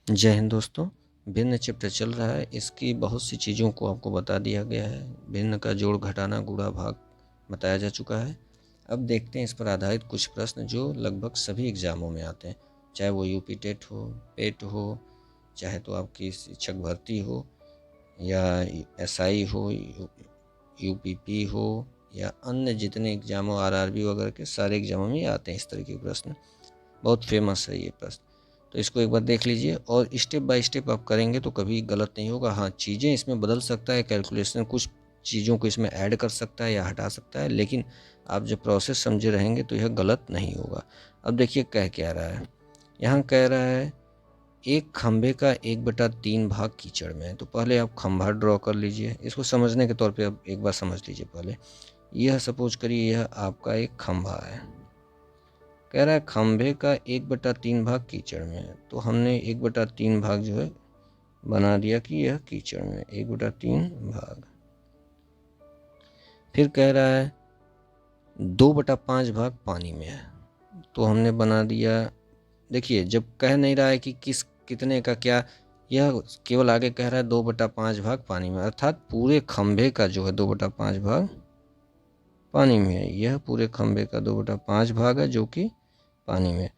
जय हिंद दोस्तों। भिन्न चैप्टर चल रहा है, इसकी बहुत सी चीज़ों को आपको बता दिया गया है। भिन्न का जोड़ घटाना गुणा भाग बताया जा चुका है। अब देखते हैं इस पर आधारित कुछ प्रश्न जो लगभग सभी एग्ज़ामों में आते हैं, चाहे वो यूपी टेट हो, पेट हो, चाहे तो आपकी शिक्षक भर्ती हो, या एसआई हो, यूपीपी हो, या अन्य जितने एग्ज़ाम हो, आरआरबी वगैरह के सारे एग्ज़ामों में आते हैं इस तरह के प्रश्न। बहुत फेमस है ये प्रश्न, तो इसको एक बार देख लीजिए और स्टेप बाय स्टेप आप करेंगे तो कभी गलत नहीं होगा। हाँ, चीज़ें इसमें बदल सकता है, कैलकुलेशन कुछ चीज़ों को इसमें ऐड कर सकता है या हटा सकता है, लेकिन आप जब प्रोसेस समझे रहेंगे तो यह गलत नहीं होगा। अब देखिए कह क्या रहा है, यहाँ कह रहा है एक खंभे का 1/3 भाग कीचड़ में है। तो पहले आप खंभा ड्रॉ कर लीजिए, इसको समझने के तौर पे अब एक बार समझ लीजिए। पहले यह सपोज करिए यह आपका एक खंभा है, कह रहा है खंभे का 1/3 भाग कीचड़ में है। तो हमने 1/3 भाग जो है बना दिया कि यह कीचड़ में 1/3 भाग। फिर कह रहा है 2/5 भाग पानी में है, तो हमने बना दिया। देखिए जब कह नहीं रहा है कि किस कितने का क्या, यह केवल आगे कह रहा है 2/5 भाग पानी में, अर्थात पूरे खंभे का जो है 2/5 भाग पानी में है। यह पूरे खंभे का 2/5 भाग है जो कि पानी में।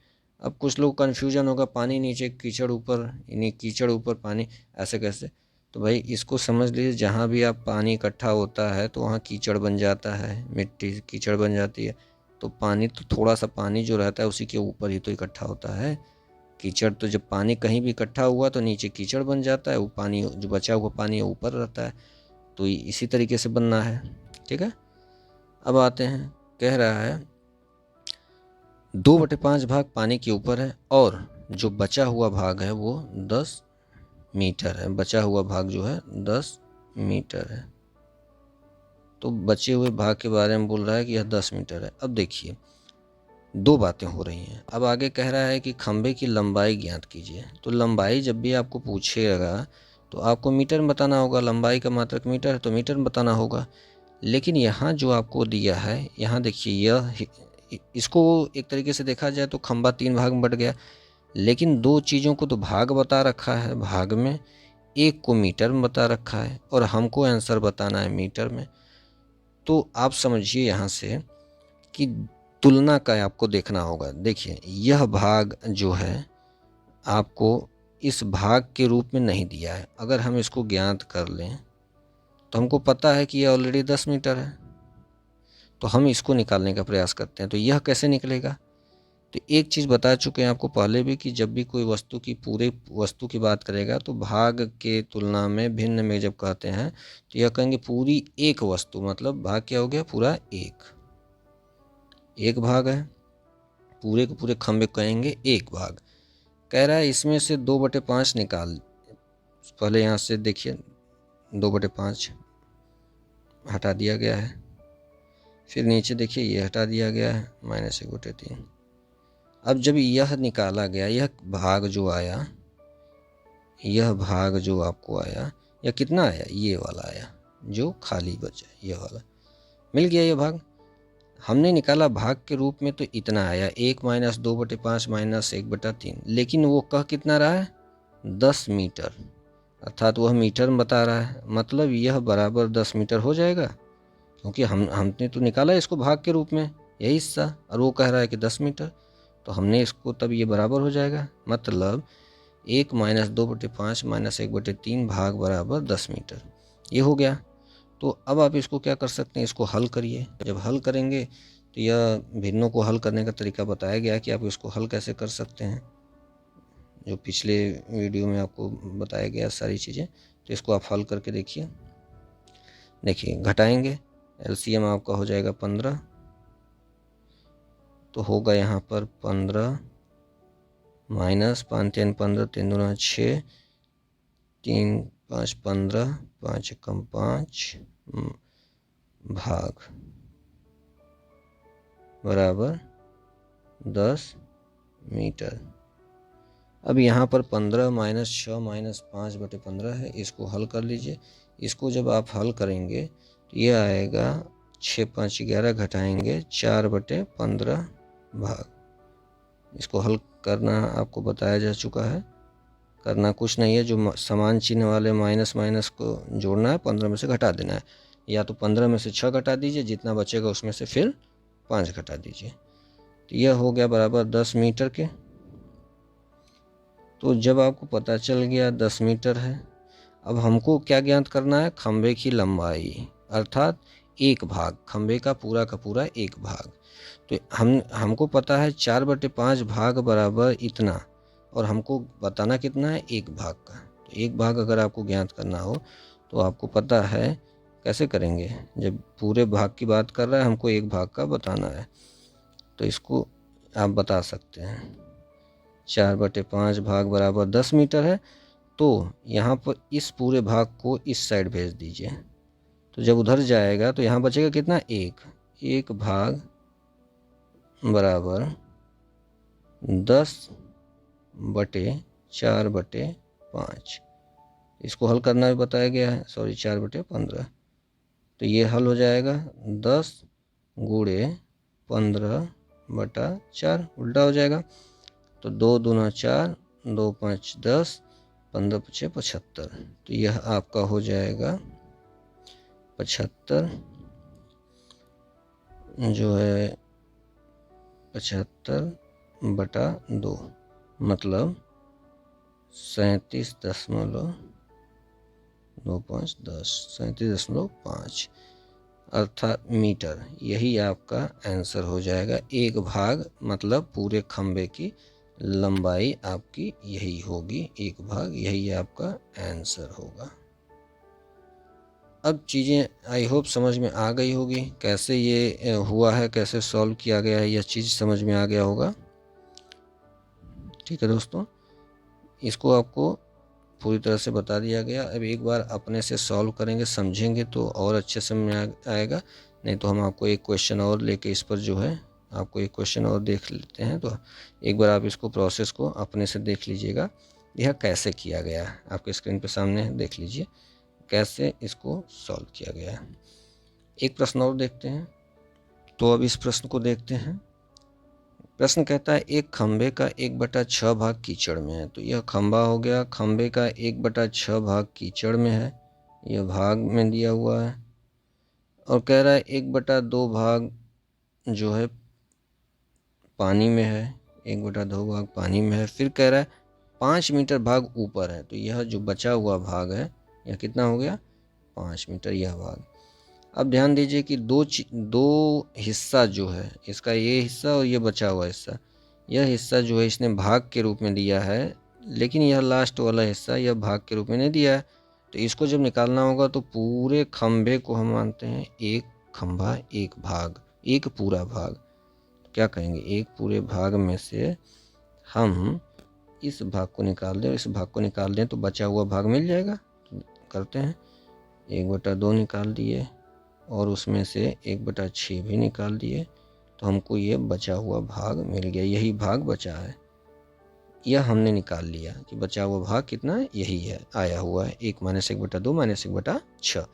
अब कुछ लोग कन्फ्यूजन होगा, पानी नीचे कीचड़ ऊपर, यानी कीचड़ ऊपर पानी, ऐसे कैसे? तो भाई इसको समझ लीजिए, जहाँ भी आप पानी इकट्ठा होता है तो वहाँ कीचड़ बन जाता है, मिट्टी कीचड़ बन जाती है। तो पानी तो थोड़ा सा पानी जो रहता है उसी के ऊपर ही तो इकट्ठा होता है। कीचड़ तो जब पानी कहीं भी इकट्ठा हुआ तो नीचे कीचड़ बन जाता है, वो पानी जो बचा हुआ पानी ऊपर रहता है। तो इसी तरीके से बनना है, ठीक है। अब आते हैं, कह रहा है 2/5 भाग पानी के ऊपर है और जो बचा हुआ भाग है वो 10 मीटर है। बचा हुआ भाग जो है 10 मीटर है। तो बचे हुए भाग के बारे में बोल रहा है कि यह 10 मीटर है। अब देखिए दो बातें हो रही हैं। अब आगे कह रहा है कि खंभे की लंबाई ज्ञात कीजिए। तो लंबाई जब भी आपको पूछेगा तो आपको मीटर में बताना होगा, लंबाई का मात्रक मीटर है तो मीटर में बताना होगा। लेकिन यहाँ जो आपको दिया है, यहाँ देखिए यह, इसको एक तरीके से देखा जाए तो खंभा 3 भाग में बट गया, लेकिन दो चीज़ों को तो भाग बता रखा है भाग में, एक को मीटर में बता रखा है और हमको आंसर बताना है मीटर में। तो आप समझिए यहाँ से कि तुलना का आपको देखना होगा। देखिए यह भाग जो है आपको इस भाग के रूप में नहीं दिया है। अगर हम इसको ज्ञात कर लें तो हमको पता है कि यह ऑलरेडी 10 मीटर है, तो हम इसको निकालने का प्रयास करते हैं। तो यह कैसे निकलेगा? तो एक चीज़ बता चुके हैं आपको पहले भी कि जब भी कोई वस्तु की पूरे वस्तु की बात करेगा तो भाग के तुलना में भिन्न में जब कहते हैं तो यह कहेंगे पूरी एक वस्तु, मतलब भाग क्या हो गया, पूरा एक भाग है। पूरे के पूरे खंभे कहेंगे एक भाग। कह रहा है इसमें से 2/5 निकाल। पहले यहाँ से देखिए 2/5 हटा दिया गया है, फिर नीचे देखिए ये हटा दिया गया है -1/3। अब जब यह निकाला गया, यह भाग जो आया, यह भाग जो आपको आया, यह कितना आया, ये वाला आया जो खाली बचा, यह वाला मिल गया। ये भाग हमने निकाला भाग के रूप में तो इतना आया, 1 - 2/5 -1/3। लेकिन वो कह कितना रहा है, 10 मीटर, अर्थात वह मीटर में बता रहा है। मतलब यह बराबर 10 मीटर हो जाएगा, क्योंकि हमने तो निकाला इसको भाग के रूप में यही हिस्सा, और वो कह रहा है कि 10 मीटर, तो हमने इसको तब ये बराबर हो जाएगा। मतलब 1 - 2/5 -1/3 भाग बराबर 10 मीटर, ये हो गया। तो अब आप इसको क्या कर सकते हैं, इसको हल करिए। जब हल करेंगे तो यह भिन्नों को हल करने का तरीका बताया गया कि आप इसको हल कैसे कर सकते हैं, जो पिछले वीडियो में आपको बताया गया सारी चीज़ें। तो इसको आप हल करके देखिए। देखिए घटाएंगे, एलसीएम आपका हो जाएगा 15, तो होगा यहाँ पर 15 माइनस 5 3 15 3 दूना 6, 3 5 15, 5 एकम 5 भाग बराबर 10 मीटर। अब यहाँ पर 15 - 6 - 5/15 है, इसको हल कर लीजिए। इसको जब आप हल करेंगे तो ये आएगा 6 5 11, घटाएंगे 4/15 भाग। इसको हल करना आपको बताया जा चुका है। करना कुछ नहीं है, जो समान चिन्ह वाले माइनस माइनस को जोड़ना है, 15 में से घटा देना है। या तो 15 में से 6 घटा दीजिए, जितना बचेगा उसमें से फिर 5 घटा दीजिए। तो यह हो गया बराबर 10 मीटर के। तो जब आपको पता चल गया 10 मीटर है, अब हमको क्या ज्ञात करना है, खंभे की लंबाई, अर्थात एक भाग, खंभे का पूरा एक भाग। तो हमको पता है 4/5 भाग बराबर इतना, और हमको बताना कितना है, एक भाग का। तो एक भाग अगर आपको ज्ञात करना हो तो आपको पता है कैसे करेंगे, जब पूरे भाग की बात कर रहा है हमको एक भाग का बताना है, तो इसको आप बता सकते हैं 4/5 भाग बराबर 10 मीटर है। तो यहाँ पर इस पूरे भाग को इस साइड भेज दीजिए, तो जब उधर जाएगा तो यहाँ बचेगा कितना, एक भाग बराबर 10/4/5। इसको हल करना भी बताया गया है, सॉरी 4/15। तो ये हल हो जाएगा 10 गुणे 15/4, उल्टा हो जाएगा। तो 2 दूना 4, 2 5 10, 15 5 75। तो यह आपका हो जाएगा 75, जो है 75/2, मतलब 37.25 अर्थात मीटर। यही आपका आंसर हो जाएगा। एक भाग मतलब पूरे खंबे की लंबाई आपकी यही होगी, एक भाग, यही आपका आंसर होगा। अब चीज़ें आई होप समझ में आ गई होगी, कैसे ये हुआ है, कैसे सॉल्व किया गया है, यह चीज़ समझ में आ गया होगा। ठीक है दोस्तों, इसको आपको पूरी तरह से बता दिया गया। अब एक बार अपने से सॉल्व करेंगे, समझेंगे तो और अच्छे से में आएगा। नहीं तो हम आपको एक क्वेश्चन और लेके इस पर जो है आपको एक क्वेश्चन और देख लेते हैं। तो एक बार आप इसको प्रोसेस को अपने से देख लीजिएगा, यह कैसे किया गया है। आपके स्क्रीन पे सामने देख लीजिए कैसे इसको सॉल्व किया गया है। एक प्रश्न और देखते हैं। तो अब इस प्रश्न को देखते हैं। प्रश्न कहता है एक खंबे का 1/6 भाग कीचड़ में है। तो यह खंबा हो गया, खंबे का 1/6 भाग कीचड़ में है, यह भाग में दिया हुआ है। और कह रहा है 1/2 भाग जो है पानी में है, 1/2 भाग पानी में है। फिर कह रहा है 5 मीटर भाग ऊपर है। तो यह जो बचा हुआ भाग है यह कितना हो गया, 5 मीटर यह भाग। अब ध्यान दीजिए कि दो हिस्सा जो है, इसका ये हिस्सा और ये बचा हुआ हिस्सा, यह हिस्सा जो है इसने भाग के रूप में दिया है, लेकिन यह लास्ट वाला हिस्सा यह भाग के रूप में नहीं दिया है। तो इसको जब निकालना होगा तो पूरे खंभे को हम मानते हैं एक खंभा एक भाग, एक पूरा भाग। तो क्या करेंगे, एक पूरे भाग में से हम इस भाग को निकाल दें, इस भाग को निकाल दें तो बचा हुआ भाग मिल जाएगा। तो करते हैं, 1/2 निकाल दिए और उसमें से 1/6 भी निकाल दिए, तो हमको ये बचा हुआ भाग मिल गया। यही भाग बचा है, यह हमने निकाल लिया कि बचा हुआ भाग कितना है, यही है, आया हुआ है 1 - 1/2 - 1/6।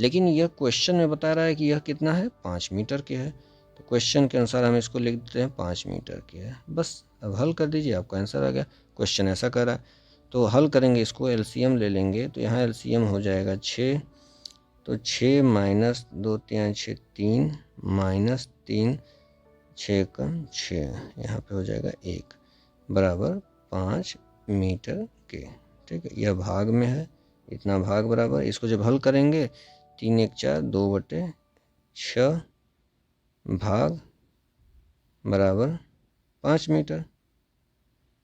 लेकिन यह क्वेश्चन में बता रहा है कि यह कितना है, 5 मीटर के है। तो क्वेश्चन के अनुसार हम इसको लिख देते हैं 5 मीटर के है। बस अब हल कर दीजिए, आपका आंसर आ गया। क्वेश्चन ऐसा कर रहा है तो हल करेंगे, इसको एलसीएम ले लेंगे। तो यहाँ एलसीएम हो जाएगा 6, तो 6 - 2 3 6 3 - 3 6 का 6, यहाँ पे हो जाएगा 1 बराबर 5 मीटर के। ठीक है, यह भाग में है, इतना भाग बराबर। इसको जब हल करेंगे 3 1 4 2/6 भाग बराबर 5 मीटर।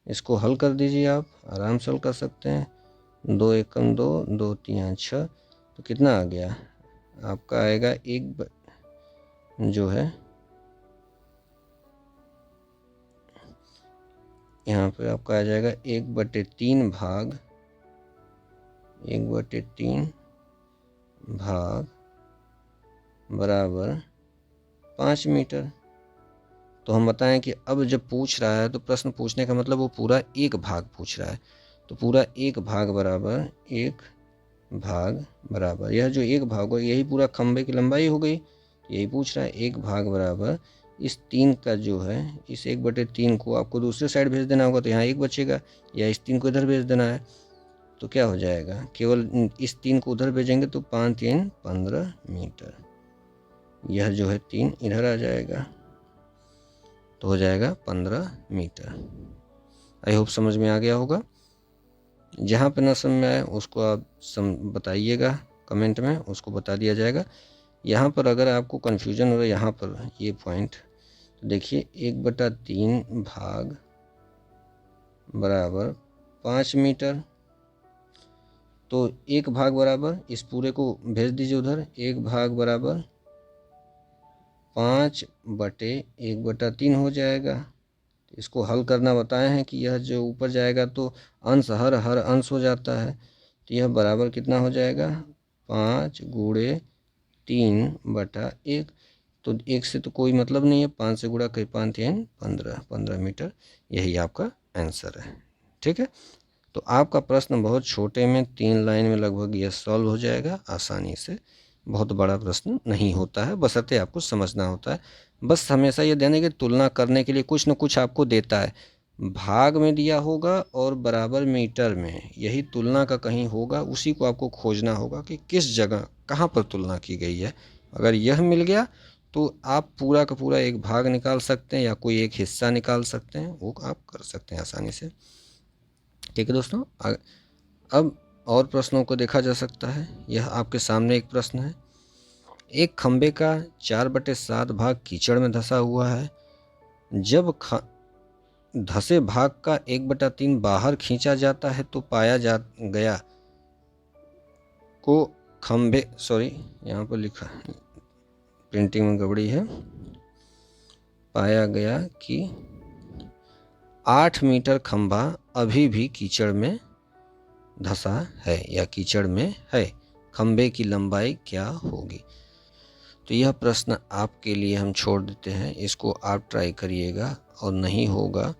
इसको हल कर दीजिए, आप आराम से हल कर सकते हैं। 2 1 2 2 3 6, तो कितना आ गया आपका, आएगा जो है यहाँ पे आपका आ जाएगा 1/3 भाग, 1/3 भाग बराबर 5 मीटर। तो हम बताएं कि अब जब पूछ रहा है तो प्रश्न पूछने का मतलब वो पूरा एक भाग पूछ रहा है। तो पूरा एक भाग बराबर, एक भाग बराबर, यह जो एक भाग हो यही पूरा खंबे की लंबाई हो गई, यही पूछ रहा है। एक भाग बराबर इस 3 का जो है, इस 1/3 को आपको दूसरे साइड भेज देना होगा, तो यहाँ 1 बचेगा, या इस 3 को इधर भेज देना है, तो क्या हो जाएगा, केवल इस 3 को उधर भेजेंगे तो 5 3 15 मीटर। यह जो है 3 इधर आ जाएगा, तो हो जाएगा 15 मीटर। आई होप समझ में आ गया होगा। जहाँ पे ना समझ में आए उसको आप बताइएगा कमेंट में, उसको बता दिया जाएगा। यहाँ पर अगर आपको कन्फ्यूजन हो रहा है, यहाँ पर ये पॉइंट, तो देखिए 1/3 भाग बराबर 5 मीटर, तो 1 भाग बराबर, इस पूरे को भेज दीजिए उधर, 1 भाग बराबर 5/1/3 हो जाएगा। इसको हल करना बताए हैं कि यह जो ऊपर जाएगा तो अंश हर अंश हो जाता है, तो यह बराबर कितना हो जाएगा, 5 × 3/1। तो 1 से तो कोई मतलब नहीं है, 5 से गुणा करें, 5 3 15 मीटर, यही आपका आंसर है। ठीक है, तो आपका प्रश्न बहुत छोटे में 3 लाइन में लगभग यह सॉल्व हो जाएगा आसानी से। बहुत बड़ा प्रश्न नहीं होता है, बशर्ते आपको समझना होता है। बस हमेशा ये ध्यान कि तुलना करने के लिए कुछ न कुछ आपको देता है, भाग में दिया होगा और बराबर मीटर में, यही तुलना का कहीं होगा, उसी को आपको खोजना होगा कि किस जगह कहाँ पर तुलना की गई है। अगर यह मिल गया तो आप पूरा का पूरा एक भाग निकाल सकते हैं या कोई एक हिस्सा निकाल सकते हैं, वो आप कर सकते हैं आसानी से। ठीक है दोस्तों, अब और प्रश्नों को देखा जा सकता है। यह आपके सामने एक प्रश्न है, एक खंबे का 4/7 भाग कीचड़ में धंसा हुआ है। जब धंसे भाग का 1/3 बाहर खींचा जाता है तो पाया जा गया को खंबे, सॉरी यहाँ पर लिखा प्रिंटिंग में गड़बड़ी है, पाया गया कि 8 मीटर खंभा अभी भी कीचड़ में धंसा है या कीचड़ में है, खंबे की लंबाई क्या होगी। तो यह प्रश्न आपके लिए हम छोड़ देते हैं, इसको आप ट्राई करिएगा, और नहीं होगा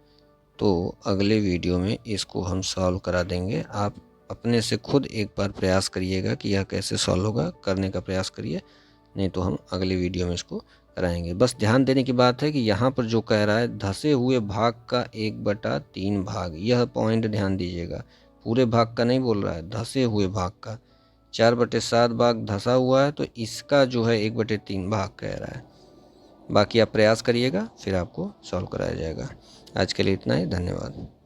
तो अगले वीडियो में इसको हम सॉल्व करा देंगे। आप अपने से खुद एक बार प्रयास करिएगा कि यह कैसे सॉल्व होगा, करने का प्रयास करिए, नहीं तो हम अगले वीडियो में इसको कराएंगे। बस ध्यान देने की बात है कि यहाँ पर जो कह रहा है धंसे हुए भाग का 1/3 भाग, यह पॉइंट ध्यान दीजिएगा, पूरे भाग का नहीं बोल रहा है, धंसे हुए भाग का। 4/7 भाग धंसा हुआ है तो इसका जो है 1/3 भाग कह रहा है। बाकी आप प्रयास करिएगा, फिर आपको सॉल्व कराया जाएगा। आज के लिए इतना ही, धन्यवाद।